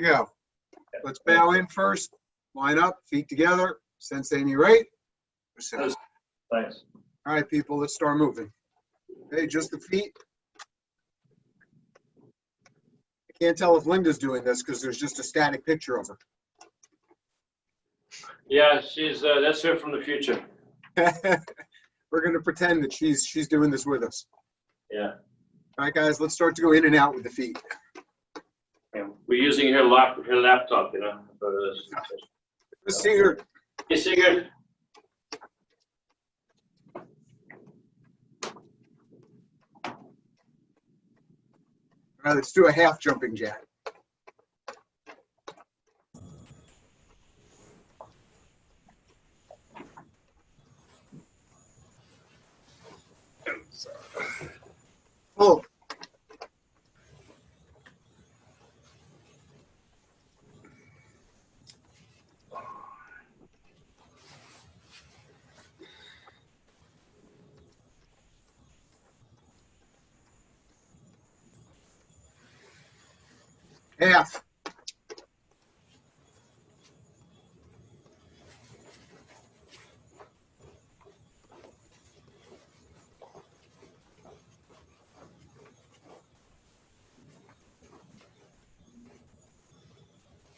we go. Let's bow in first. Line up, feet together. Sensei knee right. Thanks. All right, people, let's start moving. Okay, just the feet. I can't tell if Linda's doing this because there's just a static picture of her. Yeah, she's that's her from the future. We're going to pretend that she's doing this with us. Yeah. All right, guys, let's start to go in and out with the feet. Yeah. We're using her laptop, you know. For this. Let's see her. Hey, Sigurd. All right, let's do a half jumping jack. Pull. Half.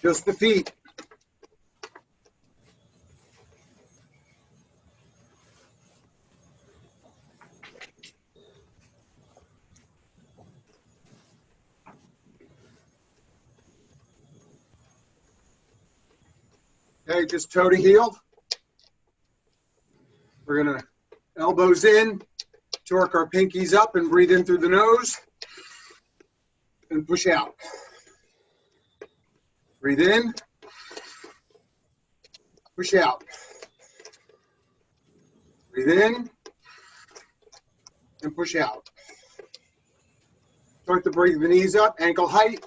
Just the feet. Okay, just toe to heel. We're going to elbows in, torque our pinkies up and breathe in through the nose and push out. Breathe in, push out. Breathe in and push out. Start to bring the knees up, ankle height.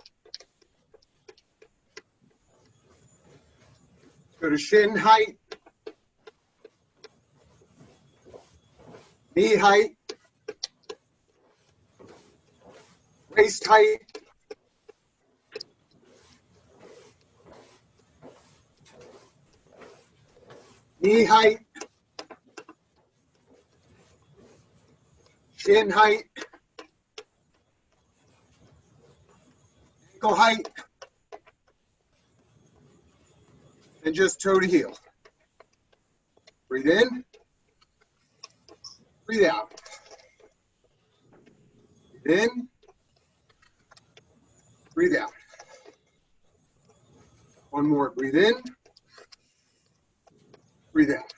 Go to shin height, knee height, waist height, knee height, shin height, ankle height, and just toe to heel. Breathe in, breathe out. Breathe in, breathe out. One more, breathe in, breathe out.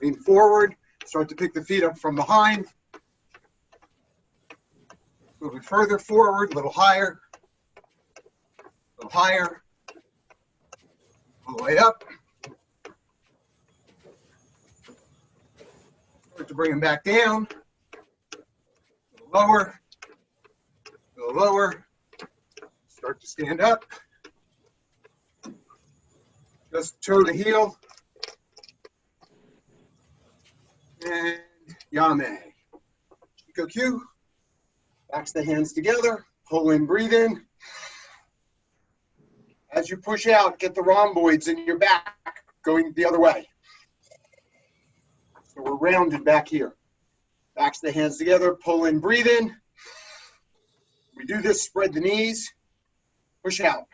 Lean forward, start to pick the feet up from behind. A little bit further forward, a little higher, all the way up. Start to bring them back down. A little lower. Start to stand up. Just toe to heel. And Yame. Shikoku. Backs the hands together. Pull in, breathe in. As you push out, get the rhomboids in your back going the other way. So we're rounded back here. Backs the hands together, pull in, breathe in. We do this, spread the knees, push out.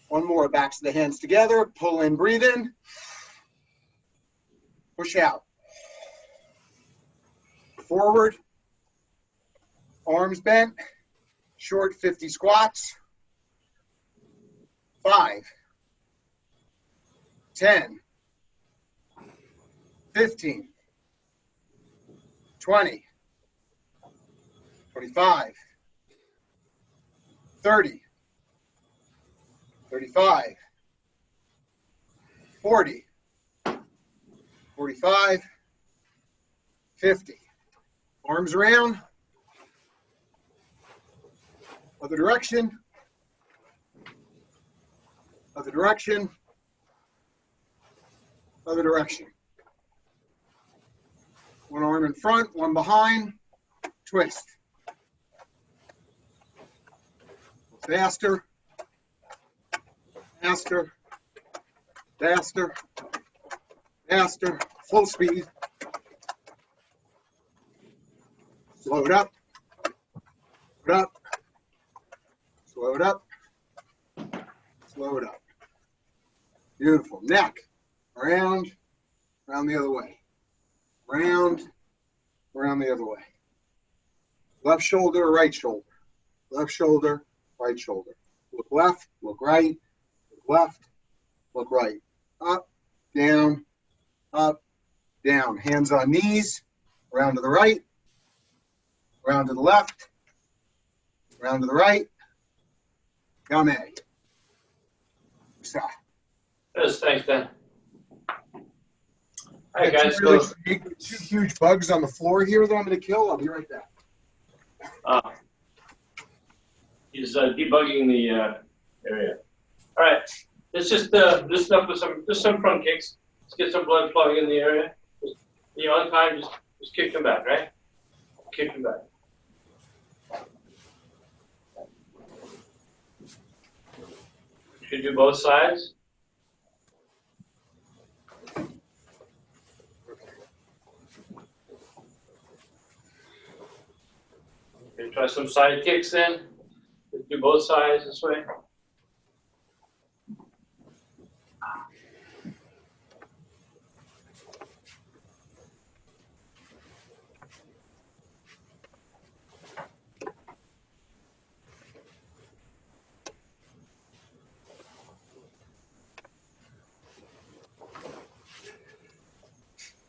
One more, backs the hands together, pull in, breathe in. Push out. Forward, arms bent, short 50 squats. 5, 10, 15, 20, 25, 30, 35, 40, 45, 50. Arms around. Other direction. Other direction. Other direction. One arm in front, one behind. Twist. Faster, faster, faster, faster, full speed. Slow it up, slow it up, slow it up. Beautiful. Neck, around the other way. Round the other way. Left shoulder, right shoulder. Left shoulder, right shoulder. Look left, look right, look left, look right. Up, down, down. Hands on knees, around to the right, around to the left, around to the right. Game. Yes, thanks, Dan. All right, Got guys. two really big, two huge bugs on the floor here that I'm going to kill. I'll be right back. He's debugging the area. All right, let's just listen up with some front kicks. Let's get some blood flowing in the area. Just, on time, just kick them back, right? Kick them back. Should do both sides. Okay, try some side kicks then. Do both sides this way.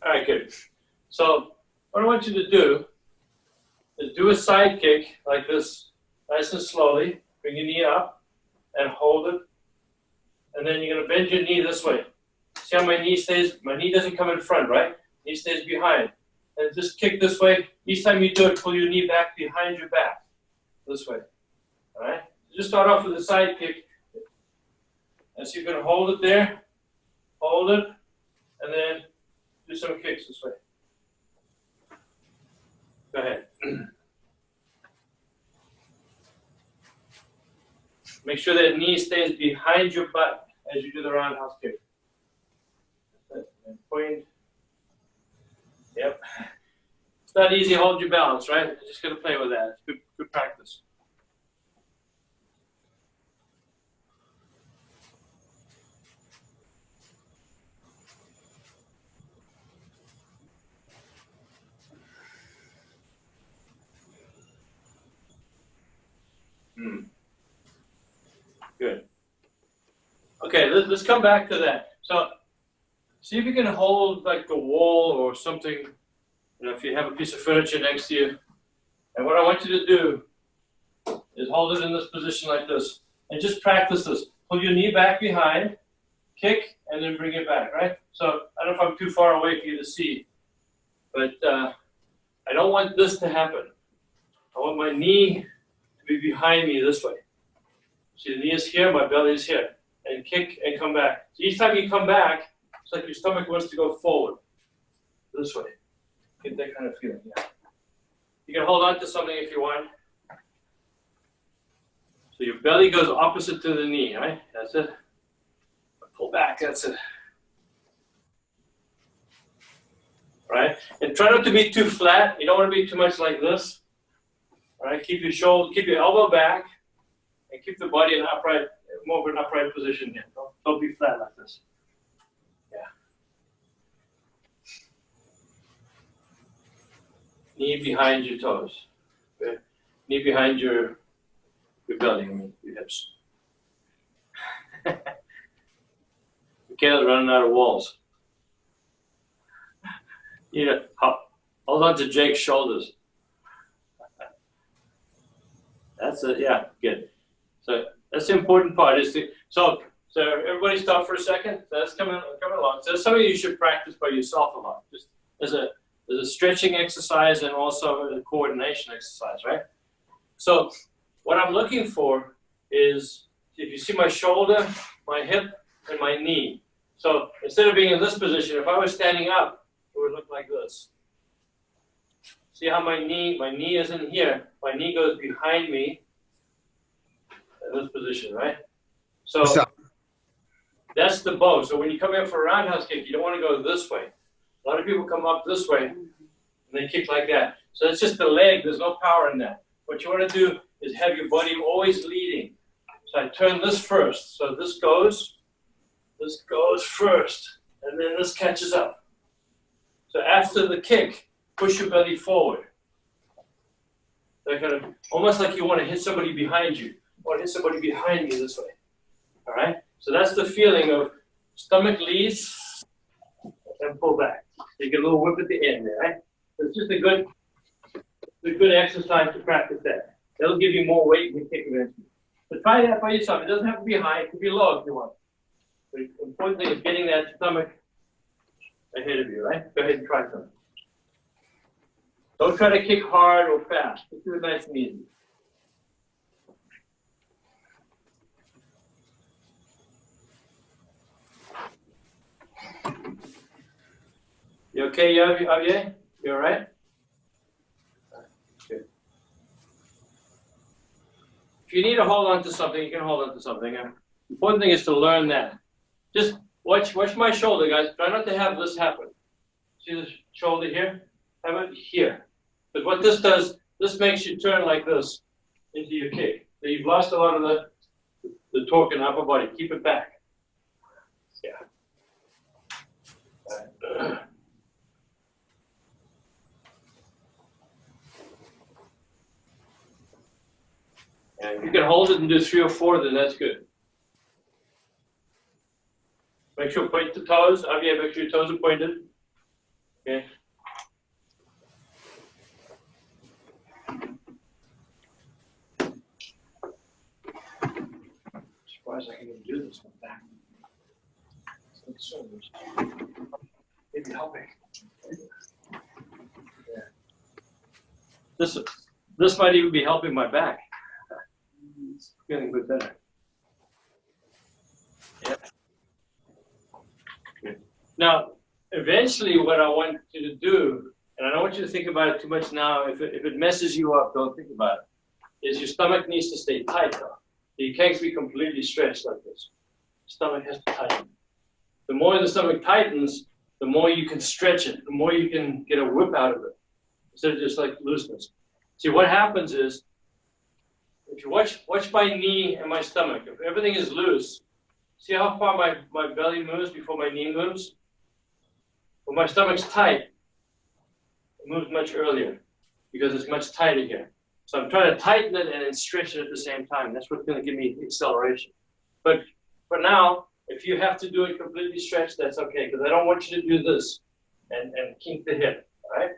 All right, good. So what I want you to do is do a side kick like this, nice and slowly. Bring your knee up and hold it. And then you're going to bend your knee this way. See how my knee stays? My knee doesn't come in front, right? Knee stays behind. And just kick this way. Each time you do it, pull your knee back behind your back. This way. All right? Just start off with a side kick. And so you're going to hold it there. Hold it. And then do some kicks this way. Go ahead. Make sure that knee stays behind your butt as you do the roundhouse kick. And point. Yep. It's not easy to hold your balance, right? You're just going to play with that. It's good practice. Good. Okay, let's come back to that. So, see if you can hold like the wall or something, if you have a piece of furniture next to you. And what I want you to do is hold it in this position like this. And just practice this. Pull your knee back behind, kick, and then bring it back, right? So, I don't know if I'm too far away for you to see. But I don't want this to happen. I want my knee to be behind me this way. See, the knee is here, my belly is here. And kick and come back. So each time you come back, it's like your stomach wants to go forward. This way. Get that kind of feeling, yeah. You can hold on to something if you want. So your belly goes opposite to the knee, right? That's it. Pull back, that's it. Right? And try not to be too flat. You don't want to be too much like this. All right? Keep your shoulder, keep your elbow back. And keep the body in upright, more of an upright position here. Don't be flat like this. Yeah. Knee behind your toes. Okay. Knee behind your belly, your hips. Michaela's running out of walls. Hold on to Jake's shoulders. That's it, yeah, good. So that's the important part. So everybody stop for a second. So that's coming along. So that's something you should practice by yourself a lot. Just as a stretching exercise and also a coordination exercise, right? So what I'm looking for is, if you see my shoulder, my hip, and my knee. So instead of being in this position, if I was standing up, it would look like this. See how my knee isn't here. My knee goes behind me. in this position, right? So What's up? that's the bow. So when you come in for a roundhouse kick, you don't want to go this way. A lot of people come up this way and they kick like that. So it's just the leg. There's no power in that. What you want to do is have your body always leading. So I turn this first. So this goes first, and then this catches up. So after the kick, push your belly forward. That kind of, almost like you want to hit somebody behind you. Or hit somebody behind you this way. All right? So that's the feeling of stomach leads and pull back. You get a little whip at the end there, right? So it's just a good exercise to practice that. That'll give you more weight when you kick eventually. So try that by yourself. It doesn't have to be high. It can be low if you want. The important thing is getting that stomach ahead of you, right? Go ahead and try something. Don't try to kick hard or fast. Just do it nice and easy. You okay, Javier? You all right? Good. If you need to hold on to something, you can hold on to something. The important thing is to learn that. Just watch my shoulder, guys. Try not to have this happen. See this shoulder here? Have it here. But what this does, this makes you turn like this into your kick. So you've lost a lot of the torque in the upper body. Keep it back. Yeah. All right. And if you can hold it and do 3 or 4, then that's good. Make sure point the toes. Javier, make sure your toes are pointed. Okay. I'm surprised I can even do this one back. Maybe helping. Yeah. This might even be helping my back. It's feeling a bit better. Yeah. Good. Now, eventually what I want you to do, and I don't want you to think about it too much now, if it messes you up, don't think about it, is your stomach needs to stay tight though. You can't be completely stretched like this. Stomach has to tighten. The more the stomach tightens, the more you can stretch it, the more you can get a whip out of it, instead of just like looseness. See, what happens is, if you watch my knee and my stomach, if everything is loose, see how far my belly moves before my knee moves? When my stomach's tight, it moves much earlier because it's much tighter here. So I'm trying to tighten it and then stretch it at the same time. That's what's going to give me acceleration. But for now, if you have to do it completely stretched, that's okay, because I don't want you to do this and kink the hip, all right?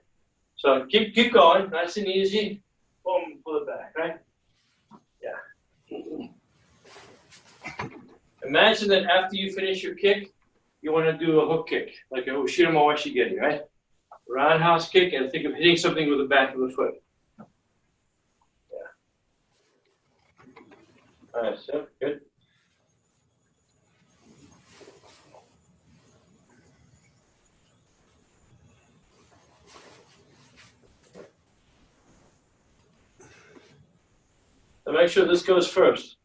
So keep going, nice and easy. Boom, pull it back, right? Yeah. Imagine that after you finish your kick, you want to do a hook kick, like a Mawashi Geri, right? Roundhouse kick, and think of hitting something with the back of the foot. Yeah. All right, so good. So make sure this goes first.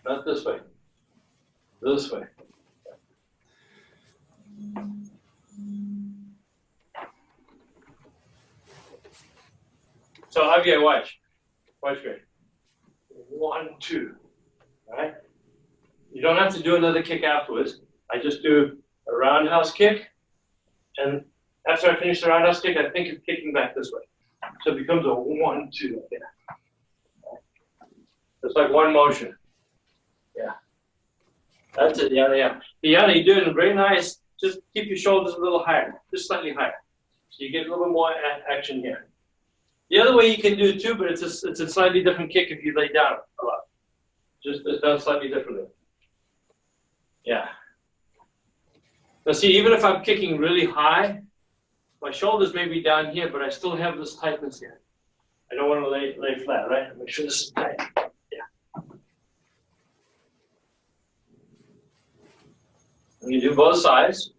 Not this way. This way. So Javier, watch. Watch me. 1, 2. All right? You don't have to do another kick afterwards. I just do a roundhouse kick, and after I finish the roundhouse kick, I think of kicking back this way. So it becomes a 1, 2 again. It's like one motion. Yeah. That's it. Yeah, yeah. Yeah, you're doing very nice. Just keep your shoulders a little higher, just slightly higher. So you get a little bit more action here. The other way you can do it too, but it's a slightly different kick if you lay down a lot. Just it's done slightly differently. Yeah. Now see, even if I'm kicking really high, my shoulders may be down here, but I still have this tightness here. I don't want to lay flat, right? Make sure this is tight. Yeah. And you do both sides.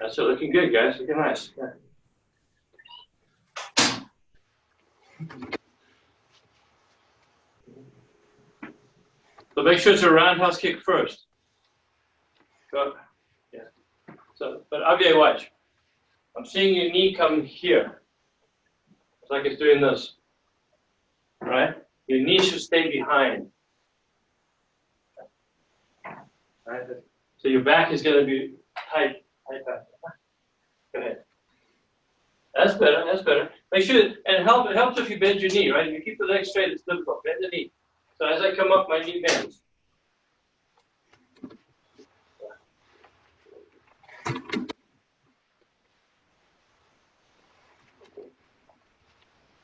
That's it, looking good, guys. Looking nice. Yeah. So make sure it's a roundhouse kick first. Go. Yeah. So, but Javier, watch. I'm seeing your knee come here. It's like it's doing this. Right? Your knee should stay behind. Right? So your back is going to be tight back. Go ahead. That's better. That's better. Make sure, and it helps if you bend your knee, right? If you keep the leg straight, it's difficult. Bend the knee. So as I come up, my knee bends.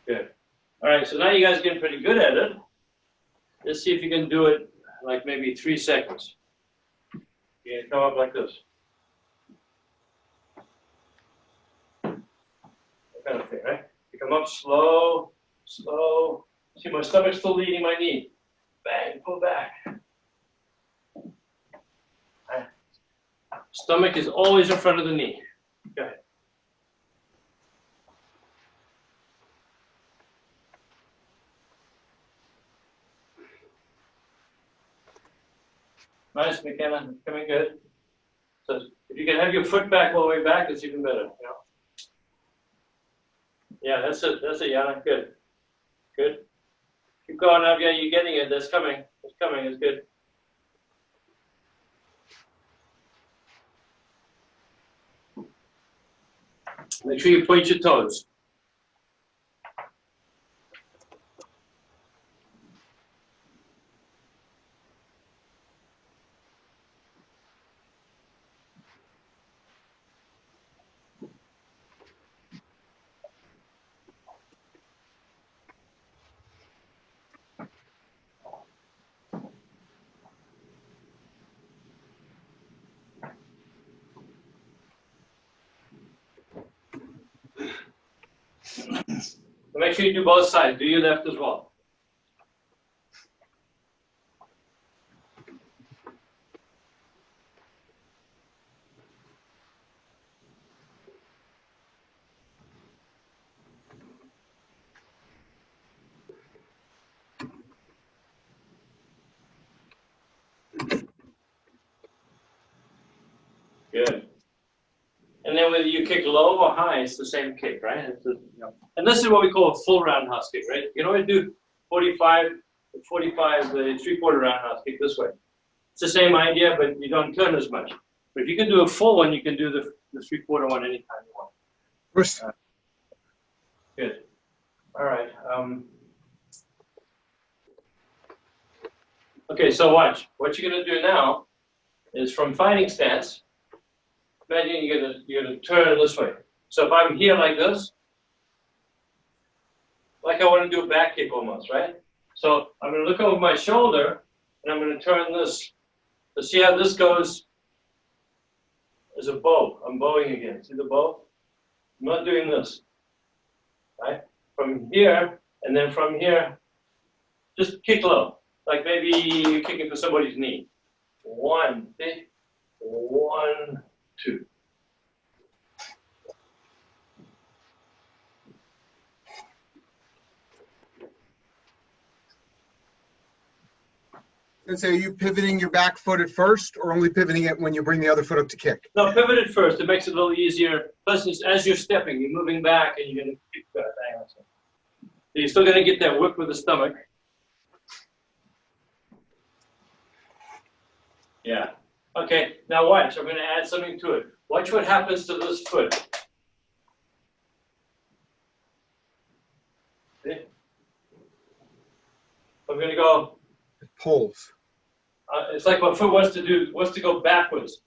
Good. All right, so now you guys are getting pretty good at it. Let's see if you can do it like maybe 3 seconds. You're going to come up like this. That kind of thing, right? You come up slow, slow. See, my stomach's still leading my knee. Bang, pull back. Right. Stomach is always in front of the knee. Go ahead. Nice, McKenna. Coming good. So if you can have your foot back all the way back, it's even better. You know? Yeah, that's it. That's it, Yana. Good. Good. Keep going up. Yeah, you're getting it. That's coming. It's coming. It's good. Make sure you point your toes. Make sure you do both sides. Do your left as well. Good. And then whether you kick low or high, it's the same kick, right? It's you know. And this is what we call a full roundhouse kick, right? You can always do 45, 3/4 roundhouse kick this way. It's the same idea, but you don't turn as much. But if you can do a full one, you can do the 3/4 one anytime you want. Good. All right. Okay, so watch. What you're going to do now is from fighting stance. Imagine you're gonna turn this way. So if I'm here like this, like I want to do a back kick almost, right? So I'm gonna look over my shoulder and I'm gonna turn this. So see how this goes as a bow. I'm bowing again. See the bow? I'm not doing this. Right? From here and then from here, just kick low. Like maybe you're kicking for somebody's knee. 1, 1, 2. And so are you pivoting your back foot at first or only pivoting it when you bring the other foot up to kick? No, pivot it first. It makes it a little easier. Plus, as you're stepping, you're moving back and you're going to kick that. So you're still going to get that whip with the stomach. Yeah. Okay, now watch. I'm going to add something to it. Watch what happens to this foot. See? I'm going to go. It pulls. It's like my foot wants to go backwards.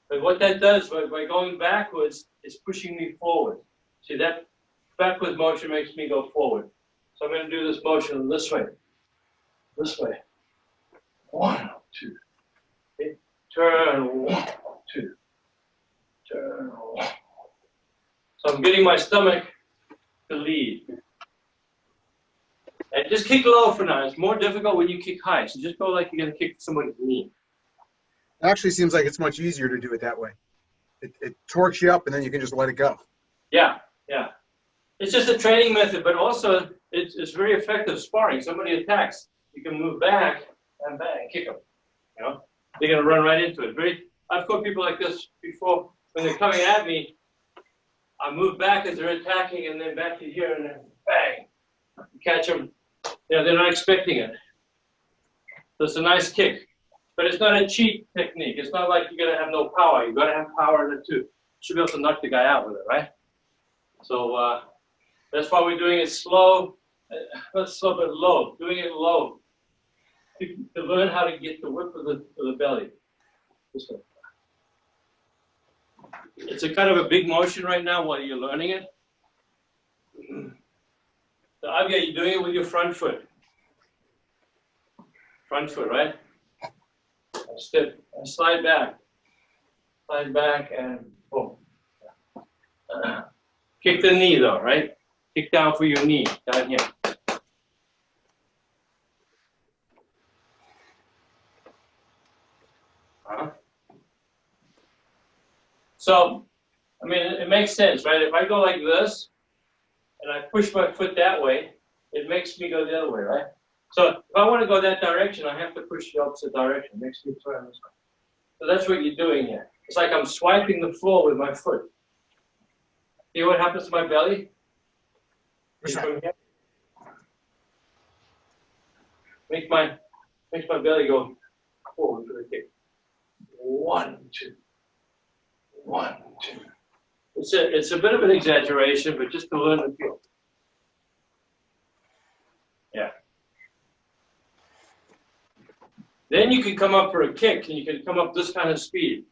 But what that does by going backwards is pushing me forward. See, that backwards motion makes me go forward. So I'm going to do this motion this way. This way. 1, 2. Okay. Turn, 1, 2. Turn, 1. So I'm getting my stomach to lead. And just kick low for now. It's more difficult when you kick high. So just go like you're going to kick somebody's knee. It actually seems like it's much easier to do it that way. it torques you up, and then you can just let it go. Yeah, yeah. It's just a training method, but also it's very effective sparring. Somebody attacks, you can move back and bang, kick them. You know, they're gonna run right into it. I've caught people like this before. When they're coming at me, I move back as they're attacking, and then back to here, and then bang, you catch them. You know, they're not expecting it. So it's a nice kick, but it's not a cheat technique. It's not like you're gonna have no power. You gotta have power in it too. You should be able to knock the guy out with it, right? So that's why we're doing it slow, not slow but low. Doing it low to learn how to get the whip of the belly. This way. It's a kind of a big motion right now while you're learning it. So Abia, you're doing it with your front foot. Front foot, right? Step and slide back, and boom. Kick the knee though, right? Kick down for your knee, down here. So, I mean, it makes sense, right? If I go like this, and I push my foot that way, it makes me go the other way, right? So if I want to go that direction, I have to push the opposite direction. It makes me turn this way. So that's what you're doing here. It's like I'm swiping the floor with my foot. See what happens to my belly? Make my belly go forward for the kick. 1, 2. 1, 2. It's a bit of an exaggeration, but just to learn the feel. Yeah. Then you can come up for a kick, and you can come up this kind of speed.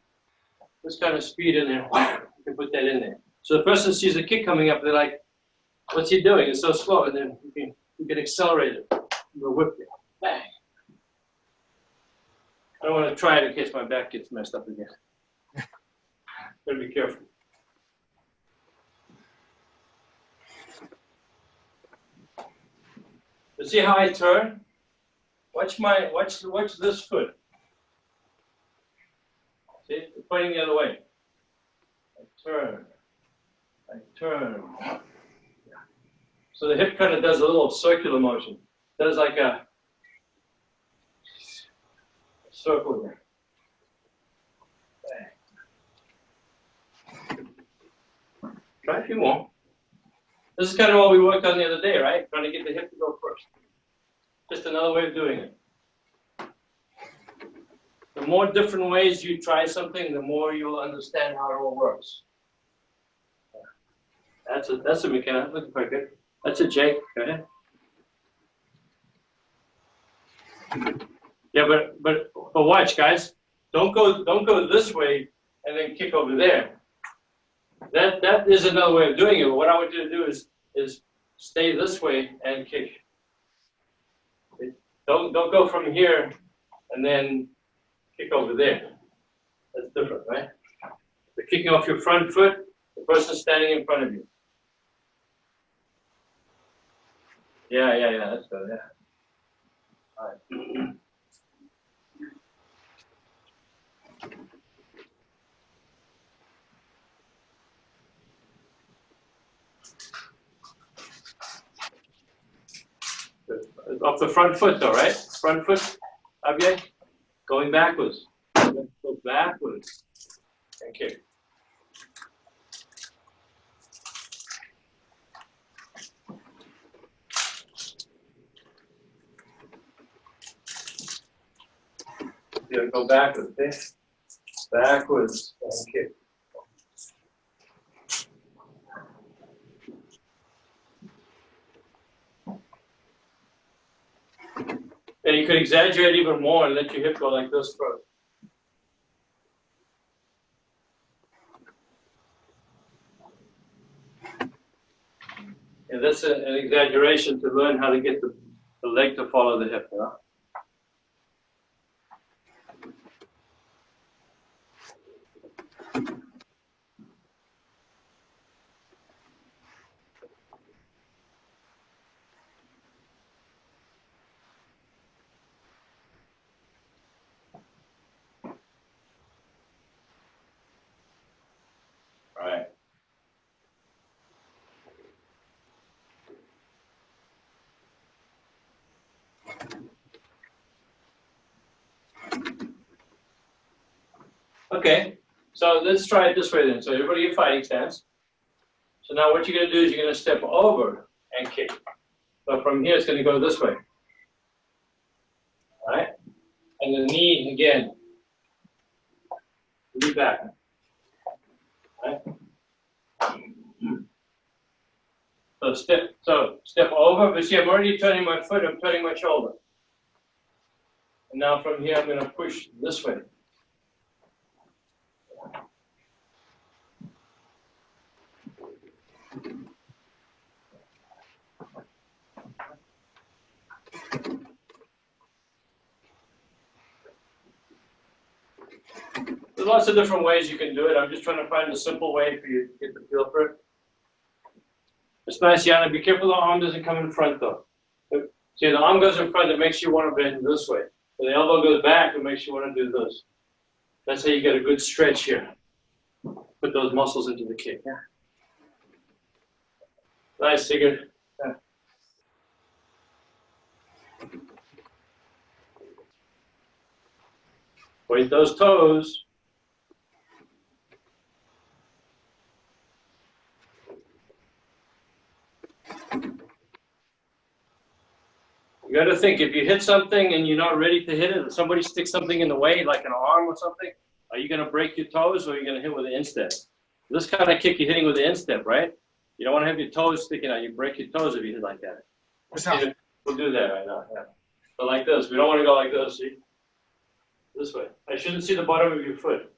This kind of speed, and then wham, you can put that in there. So the person sees a kick coming up, they're like, what's he doing? It's so slow, and then you can accelerate it. The whip it. Bang. I don't want to try it in case my back gets messed up again. Better be careful. But see how I turn? Watch this foot. See, it's pointing the other way. I turn. So the hip kind of does a little circular motion. Does like a circle there. Try if you want. This is kind of what we worked on the other day, right? Trying to get the hip to go first. Just another way of doing it. The more different ways you try something, the more you'll understand how it all works. That's a mechanic. Looking quite good. That's a Jake. Go ahead. Yeah, but watch, guys. Don't go this way and then kick over there. That is another way of doing it. What I want you to do is stay this way and kick. Don't go from here and then kick over there. That's different, right? You're kicking off your front foot, the person standing in front of you. Yeah, that's good, yeah. All right. Off the front foot though, right? Front foot, Javier, going backwards. Go backwards and kick. Yeah, go backwards, okay? Backwards and kick. And you could exaggerate even more and let your hip go like this first. And that's an exaggeration to learn how to get the leg to follow the hip, you know? Okay, so let's try it this way then. So everybody in fighting stance. So now what you're going to do is you're going to step over and kick. So from here, it's going to go this way. All right? And the knee again. Knee back. All right? So step over, but see, I'm already turning my foot, I'm turning my shoulder. And now from here, I'm going to push this way. There's lots of different ways you can do it. I'm just trying to find a simple way for you to get the feel for it. It's nice, Yana. Be careful the arm doesn't come in front, though. See, the arm goes in front, it makes you want to bend this way. When the elbow goes back, it makes you want to do this. That's how you get a good stretch here. Put those muscles into the kick. Yeah. Nice, Sigurd. Yeah. Point those toes. You got to think, if you hit something and you're not ready to hit it, if somebody sticks something in the way, like an arm or something, are you going to break your toes or are you going to hit with the instep? This kind of kick you're hitting with the instep, right? You don't want to have your toes sticking out. You break your toes if you hit like that. We'll do that right now. Yeah. But like this. We don't want to go like this, see? This way. I shouldn't see the bottom of your foot.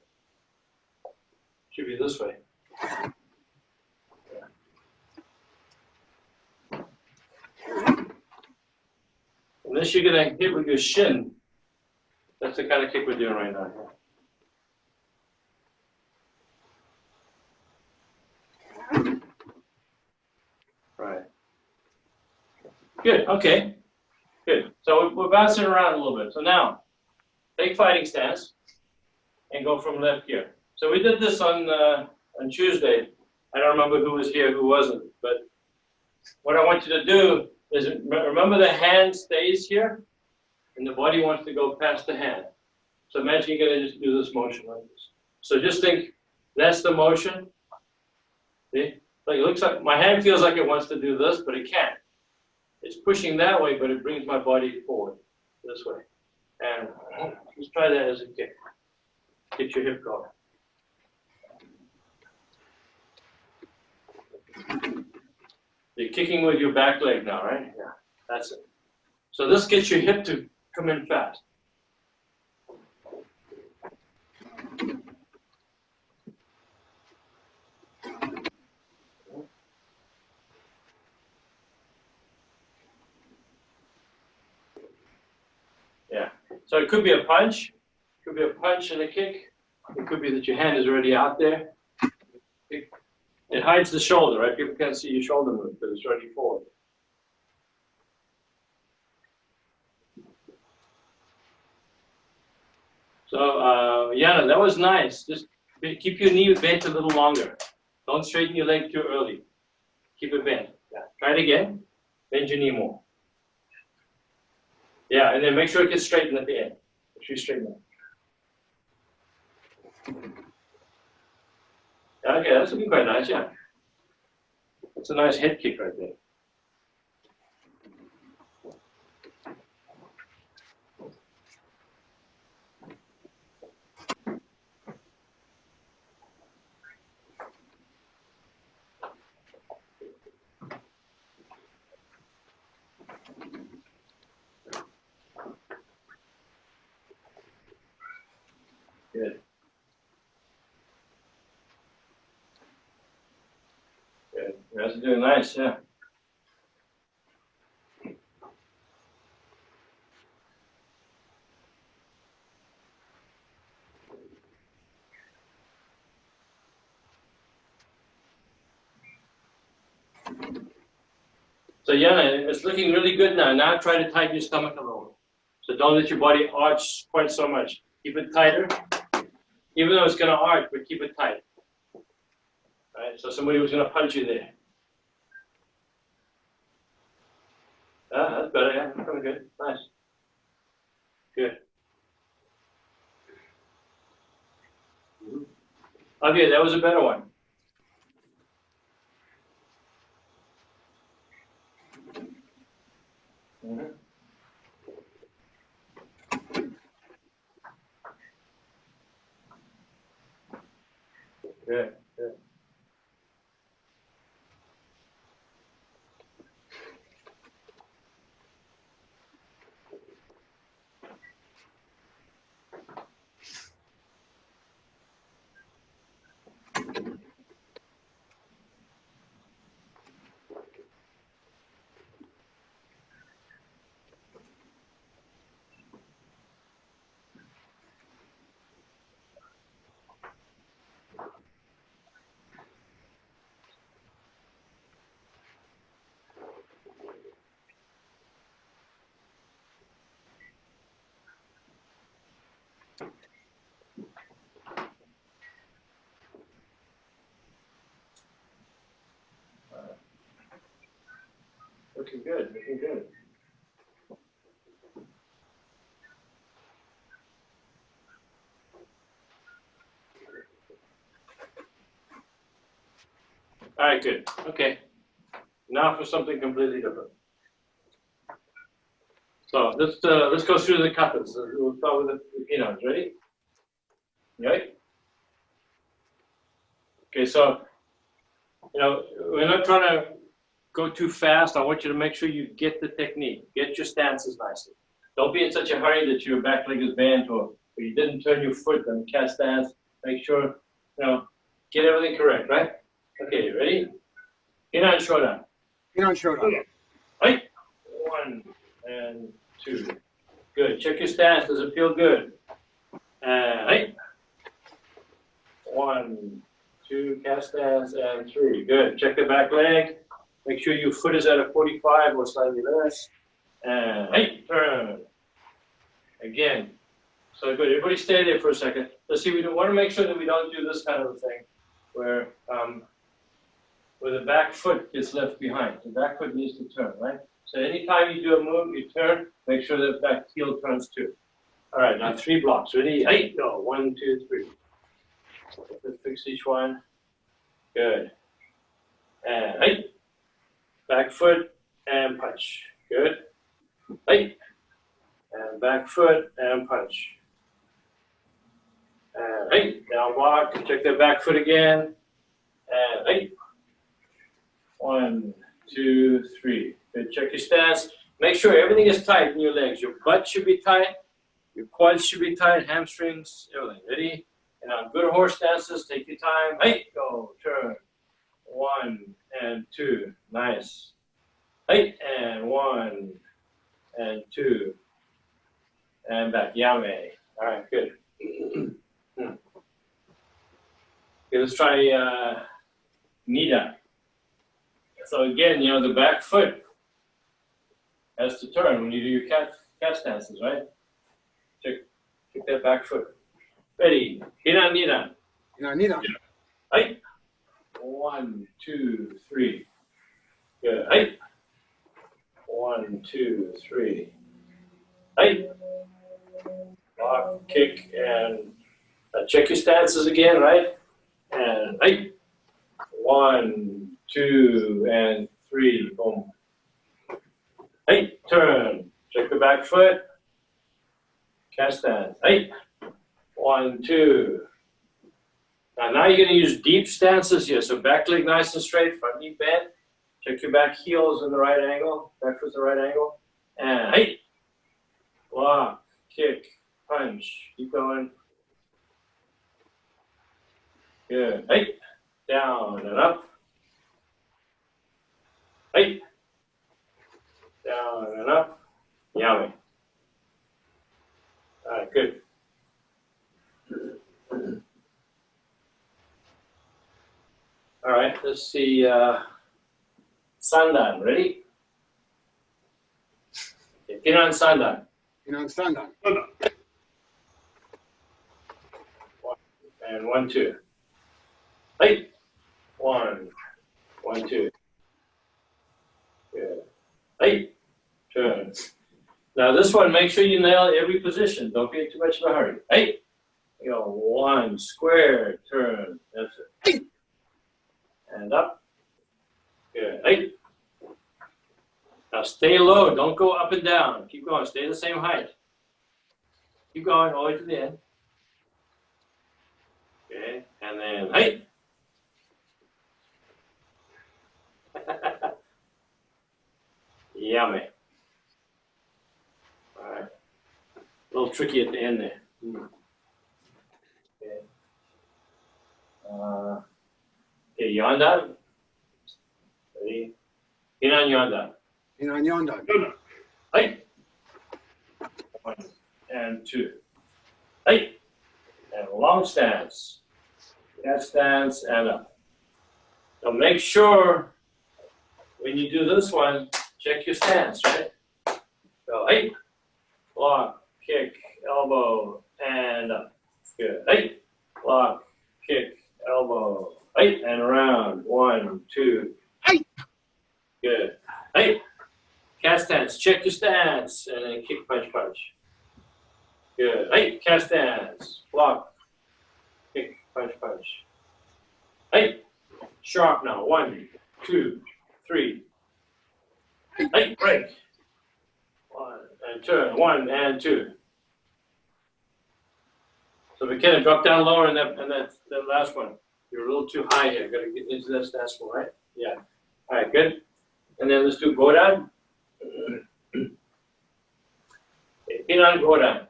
Should be this way. And this you're going to hit with your shin. That's the kind of kick we're doing right now. Right. Good. Okay. Good. So we're bouncing around a little bit. So now, take fighting stance and go from left here. So we did this on Tuesday. I don't remember who was here, who wasn't. But what I want you to do is remember the hand stays here, and the body wants to go past the hand. So imagine you're going to just do this motion like this. So just think, that's the motion. See? Like it looks like my hand feels like it wants to do this, but it can't. It's pushing that way, but it brings my body forward this way. And let's try that as a kick. Get your hip going. You're kicking with your back leg now, right? Yeah, that's it. So this gets your hip to come in fast. Yeah. So it could be a punch. It could be a punch and a kick. It could be that your hand is already out there. It hides the shoulder, right? People can't see your shoulder move, but it's already forward. So, Yana, that was nice. Just keep your knee bent a little longer. Don't straighten your leg too early. Keep it bent. Yeah. Try it again. Bend your knee more. Yeah, and then make sure it gets straightened at the end. Make sure you straighten it. Okay, that's looking quite nice, yeah. That's a nice head kick right there. Good. Good. You guys are doing nice, yeah. So yeah, it's looking really good now. Now try to tighten your stomach a little. So don't let your body arch quite so much. Keep it tighter. Even though it's going to arch, but keep it tight. Right? So somebody was going to punch you there. Ah, that's better, yeah. That's good. Nice. Good. Okay, that was a better one. Mhm. Good, good. Looking good, looking good. All right, good. Okay. Now for something completely different. So let's go through the cutters. We'll start with the peanuts. Ready? Right? Okay. So we're not trying to go too fast. I want you to make sure you get the technique. Get your stances nicely. Don't be in such a hurry that your back leg is bent or you didn't turn your foot on the cat stance. Make sure get everything correct. Right? Okay. Ready? Peanut and showdown. Peanut and showdown. Right? 1 and 2. Good. Check your stance. Does it feel good? Right. 1, 2, cast stance, and 3. Good. Check the back leg. Make sure your foot is at a 45 or slightly less. And right. Turn. Again. So good. Everybody stay there for a second. Let's see. We want to make sure that we don't do this kind of a thing where the back foot gets left behind. The back foot needs to turn, right? So anytime you do a move, you turn, make sure that back heel turns too. All right, now 3 blocks. Ready? 8, go. 1, 2, 3. Let's fix each one. Good. And 8. Back foot and punch. Good. 8. And back foot and punch. And 8. Down block. Check the back foot again. And 8. 1, 2, 3. Good. Check your stance. Make sure everything is tight in your legs. Your butt should be tight. Your quads should be tight. Hamstrings. Everything. Ready? And on good horse stances, take your time. Hey, go. Turn. 1 and 2. Nice. Hey, and 1 and 2. And back. Yame. All right. Good. Okay, let's try Nida. So again, the back foot has to turn when you do your cat stances, right? Check that back foot. Ready? Hina, Nida. Hina, Nida. Right. 1, 2, 3. Good. Right. 1, 2, 3. Right. Lock, kick, and check your stances again, right? And right. 1, 2, and 3. Boom. Hey, turn. Check the back foot. Cast stance. Hey. 1, 2. Now you're going to use deep stances here. So back leg nice and straight, front knee bent. Check your back heels in the right angle. Back foot's the right angle. And hey. Lock, kick, punch. Keep going. Good. Hey. Down and up. Hey. Down and up. Yummy. All right, good. All right, let's see. Sandan, ready? Okay, Pin on Sandan. Pin on Sandan. And 1, 2. Hey. 1, 1, 2. Good. Hey. Turn. Now this one, make sure you nail every position. Don't get too much of a hurry. Hey. You go 1, square, turn, Now stay low. Don't go up and down. Keep going. Stay the same height. Keep going all the way to the end. Okay, and then height. Yummy. All right. A little tricky at the end there. Okay. Okay, Yondan. Ready? Inan Yondan. Inan Yondan. Height. 1 and 2. Height. And long stance. Cat stance and up. Now make sure when you do this one, check your stance, right? So height, block, kick, elbow, and up. Good. Height, block, kick, elbow, height, and around. 1, 2. Height. Good. Height. Cat stance. Check your stance, and then kick, punch, punch. Good. Height. Cat stance. Block. Kick, punch, punch. Height. Sharp now. 1, 2, 3. Height. Break. 1 and turn. 1 and 2. So McKenna, drop down lower in that last one. You're a little too high here. Got to get into that stance more, right? Yeah. All right. Good. And then let's do go down. Inan go down.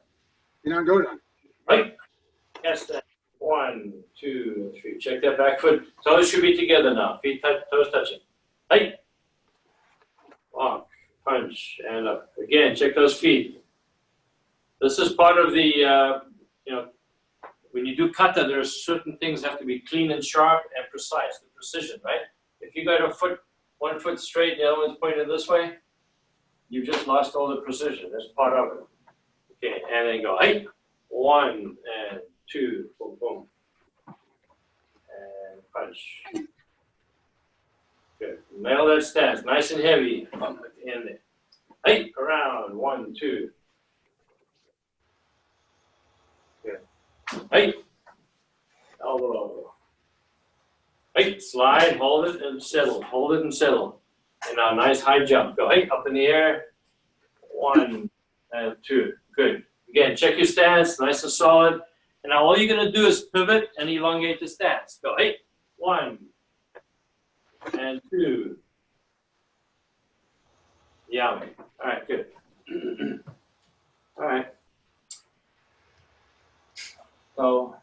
Inan go down. Right. Yes, that. 1, 2, 3. Check that back foot. Toes should be together now. Feet touch, toes touching. Right. Walk, punch, and up. Again, check those feet. This is part of the, when you do kata, there are certain things have to be clean and sharp and precise, the precision, right? If you got a foot, 1 foot straight, the other one's pointed this way, you've just lost all the precision. That's part of it. Okay, and then go, height. 1 and 2, boom, boom. And punch. Good. Nail that stance, nice and heavy. Up at the end there. Height, around. 1, 2. Good. Height. Elbow. Height, slide, hold it and settle. Hold it and settle. And now nice high jump. Go height, up in the air. 1 and 2. Good. Again, check your stance, nice and solid. And now all you're going to do is pivot and elongate the stance. Go height. 1 and 2. Yummy. All right, good. All right. So,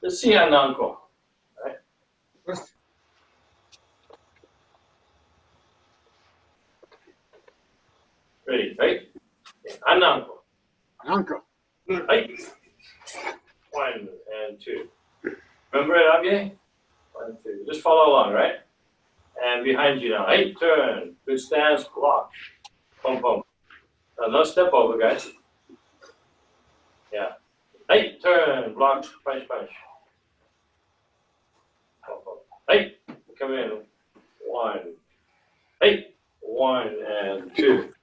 let's see Ananko. All right. First, Ready, right? Ananko. Ananko. Right. 1 and 2. Remember it, Abye? 1, 2. Just follow along, right? And behind you now. Right, turn. Good stance, block. Boom, boom. Now, no step over, guys. Yeah. Right, turn, block, punch, punch. Boom, boom. Right, come in. 1. Right, 1 and 2.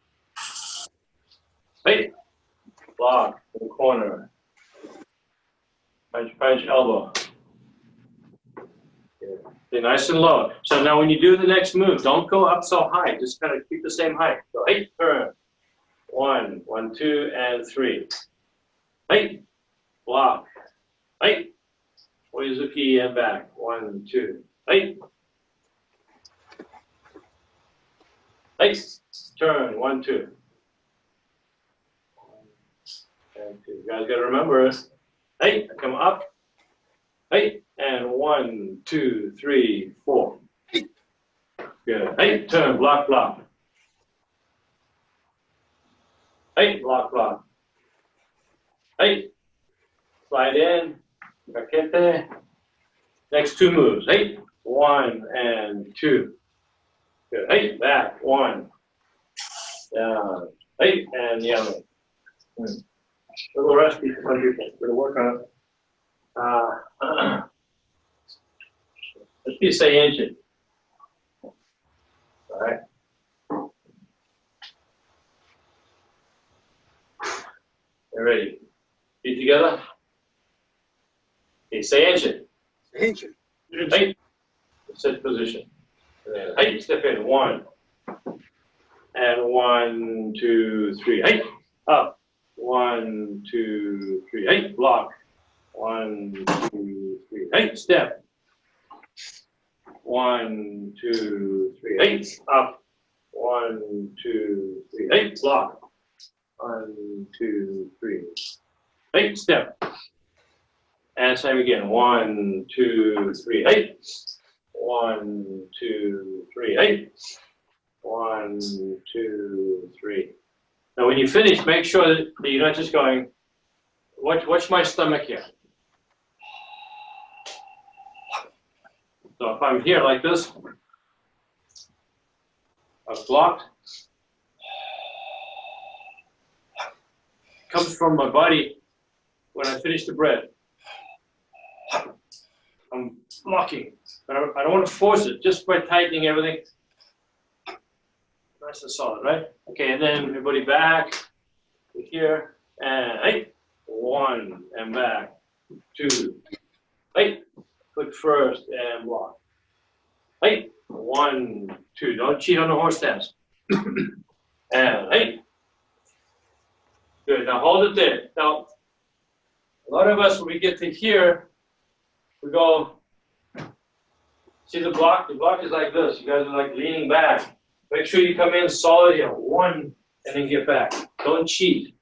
Right, block in the corner. Punch, punch, elbow. Stay nice and low. So now when you do the next move, don't go up so high. Just kind of keep the same height. So height, turn. 1, 1, 2, and 3. Height, block. Height, Oizuki and back. 1, 2. Height. Height, turn. 1, 2. And 2. You guys got to remember it. Height, come up. Height, and 1, 2, 3, 4. Good. Height, turn, block, block. Height, block, block. Height, slide in, raquete. Next 2 moves. Height, 1 and 2. Good. Height, back, 1. Down. Height, and yummy. A little rusty for some people. We're going to work on it. Let's be say ancient. All right. You ready? Feet together. Okay, say ancient. Ancient. Right. Set position. And then, hey, step in. 1. And 1, 2, 3. Hey, up. 1, 2, 3. Hey, block. 1, 2, 3. Hey, step. 1, 2, 3. Hey, up. 1, 2, 3. Hey, block. 1, 2, 3. Hey, step. And same again. 1, 2, 3. Hey. 1, 2, 3. Hey. 1, 2, 3. Now, when you finish, make sure that you're not just going, watch my stomach here. So if I'm here like this, I've blocked. Comes from my body when I finish the breath. I'm blocking. I don't want to force it, just by tightening everything. Nice and solid, right? Okay, and then everybody back to here, and 8, 1, and back, 2, 8, foot first, and block. 8, 1, 2, don't cheat on the horse stance. And 8. Good, now hold it there. Now, a lot of us, when we get to here, we go, see the block? The block is like this. You guys are like leaning back. Make sure you come in solid here. 1, and then get back. Don't cheat.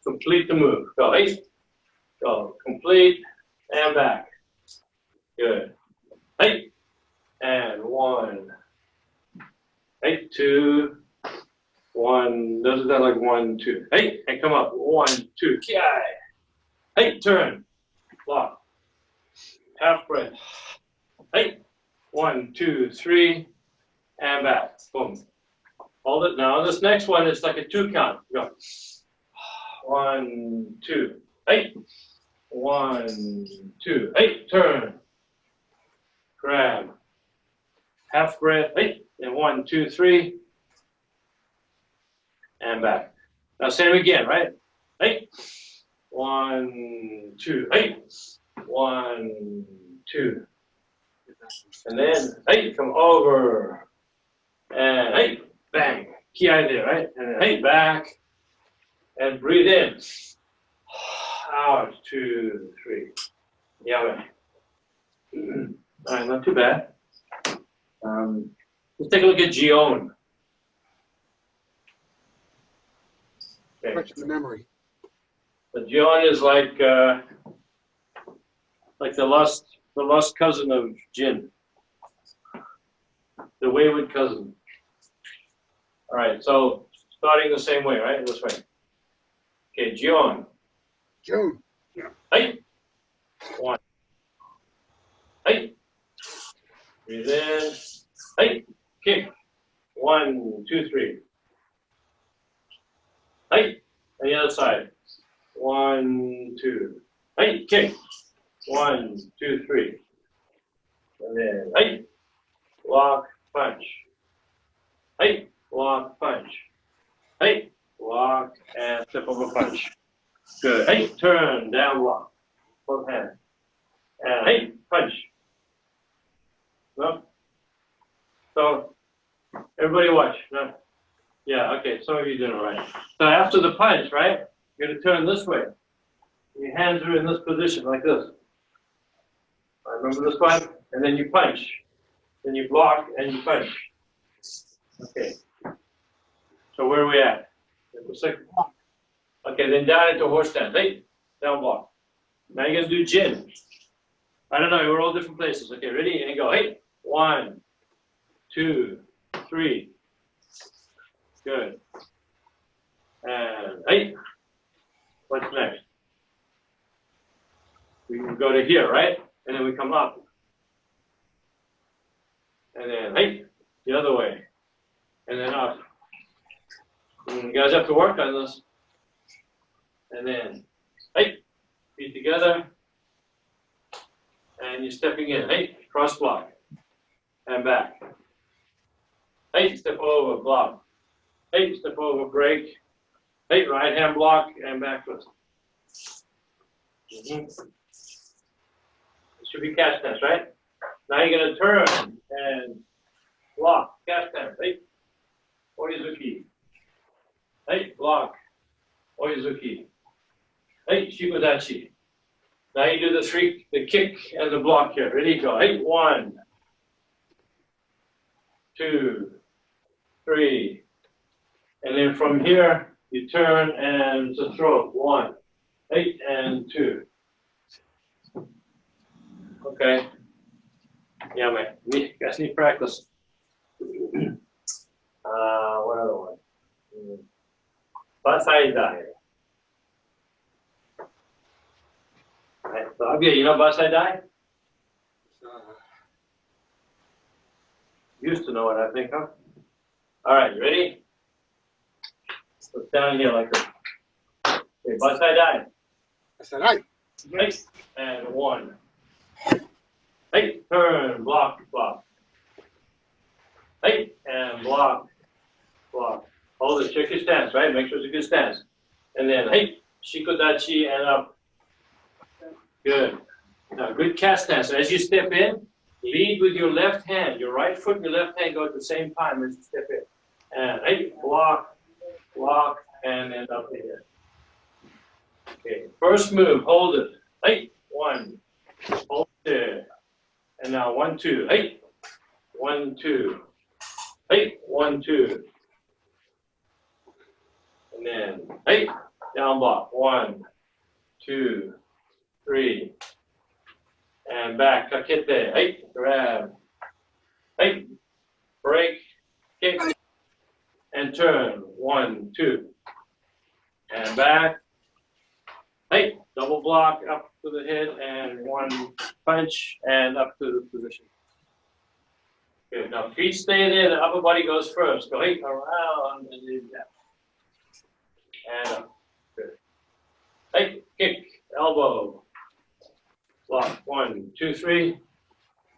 Complete the move. Go 8. Go. Complete. And back. Good. 8. And 1. 8, 2. 1. Doesn't that like 1, 2. 8. And come up. 1, 2. Ki. 8. Turn. Block. Half breath. 8. 1, 2, 3. And back. Boom. Hold it. Now this next one is like a 2 count. Go. 1, 2. 8. 1, 2. 8. Turn. Grab. Half breath. 8. And 1, 2, 3. And back. Now same again, right? 8. 1, 2. 8. 1, 2. And then 8. Come over. And 8. Bang. Ki there, right? And then 8. Back. And breathe in. Out. 2, 3. Yeah. All right, not too bad. Let's take a look at Gion. Okay. Fresh in the memory. The Gion is like the lost cousin of Jin, the wayward cousin. All right, so starting the same way, right? This way. Okay, Gion. June. 8. 1. 8. Breathe in. 8. Kick. 1, 2, 3. 8. On the other side. 1, 2. 8. Kick. 1, 2, 3. And then 8. Lock. Punch. 8. Lock. Punch. 8. Lock. And step over punch. Good. 8. Turn. Down. Lock. Both hands. And 8. Punch. No? So, everybody watch. No? Yeah, okay, some of you did it right. So after the punch, right, you're going to turn this way. Your hands are in this position, like this. Remember this one? And then you punch. Then you block and you punch. Okay. So where are we at? Okay, then down into horse stance. 8. Down block. Now you're going to do Jin. I don't know, we're all different places. Okay, ready? And go. 8. 1, 2, 3. Good. And 8. What's next? We can go to here, right? And then we come up. And then 8. The other way. And then up. And you guys have to work on this. And then 8. Feet together. And you're stepping in. 8. Cross block. And back. 8. Step over. Block. 8. Step over. Break. 8. Right hand block. And back twist. It should be catch stance, right? Now you're going to turn and block, cast hand, hey, Oizuki. Hey, block, Oizuki. Hey, Shikodachi. Now you do the kick and the block here. Ready, go. Hey, 1, 2, 3. And then from here, you turn and to throw. 1, 8, and 2. Okay. Yeah, man. Guys need practice. What other one? Basai Dai. Right, so Abia, you know Basai Dai? Used to know it, I think, huh? All right, you ready? So down here like this. Okay, Basai Dai. Basai Dai. Right, and 1. Hey, turn, block, block. Hey, and block, block. Hold it, check your stance, right? Make sure it's a good stance. And then, hey, Shikodachi and up. Good. Now, good cast stance. So as you step in, lead with your left hand. Your right foot and your left hand go at the same time as you step in. And hey, block, block, and then up here. Okay, first move, hold it. Hey, 1, hold it. And now 1, 2. Hey, 1, 2. Hey, 1, 2. And then, hey, down block. 1, 2, 3. And back. Kakete. Hey, grab. Hey, break, kick, and turn. 1, 2. And back. Hey, double block up to the head and 1 punch and up to the position. Good. Now feet stay there, the upper body goes first. Go hey, around and then down. And up. Good. Hey, kick, elbow. Block. 1, 2, 3.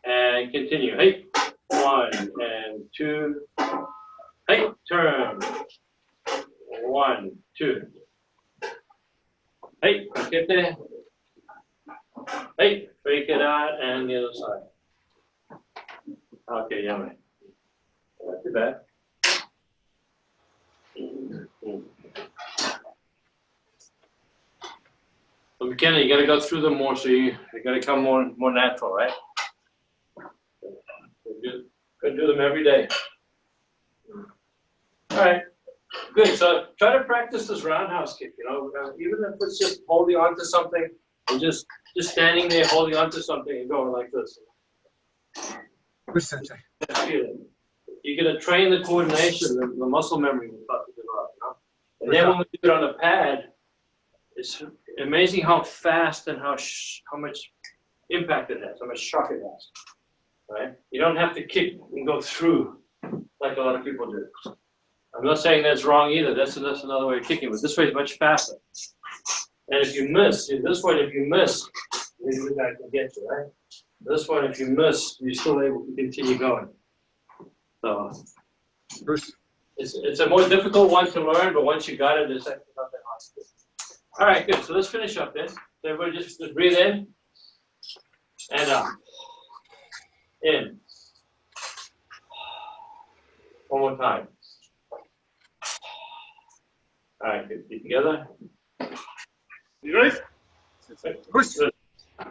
And continue. Hey, 1 and 2. Hey, turn. 1, 2. Hey, get there. Hey, break it out and the other side. Okay, yummy. Not too bad. So McKenna, you got to go through them more, so you got to come more natural, right? Go do them every day. All right. Good. So try to practice this roundhouse kick. You know, even if it's just holding on to something and just standing there holding on to something and going like this. Good sensei. You're gonna train the coordination, the muscle memory we're about to develop. You know? And then when we do it on the pad, it's amazing how fast and how much impact it has, how much shock it has. Right? You don't have to kick and go through like a lot of people do. I'm not saying that's wrong either. That's another way of kicking, but this way is much faster. And if you miss, this one, if you miss, maybe the guy can get you, right? This one, if you miss, you're still able to continue going. So it's a more difficult one to learn, but once you got it, it's actually not that hard to do. All right, good. So let's finish up then. So everybody just breathe in and out. In. One more time. All right, good. Get together. You ready? Good.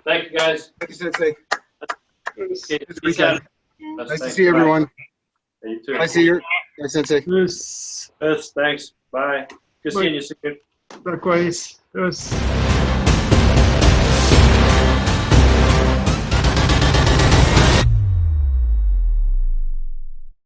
Thank you, guys. Thank you, Sensei. Okay, Good weekend. Nice to see everyone. You too. Nice to see you. Nice, Sensei. Yes, thanks. Bye. Good seeing you, Sigurd. Likewise. Yes.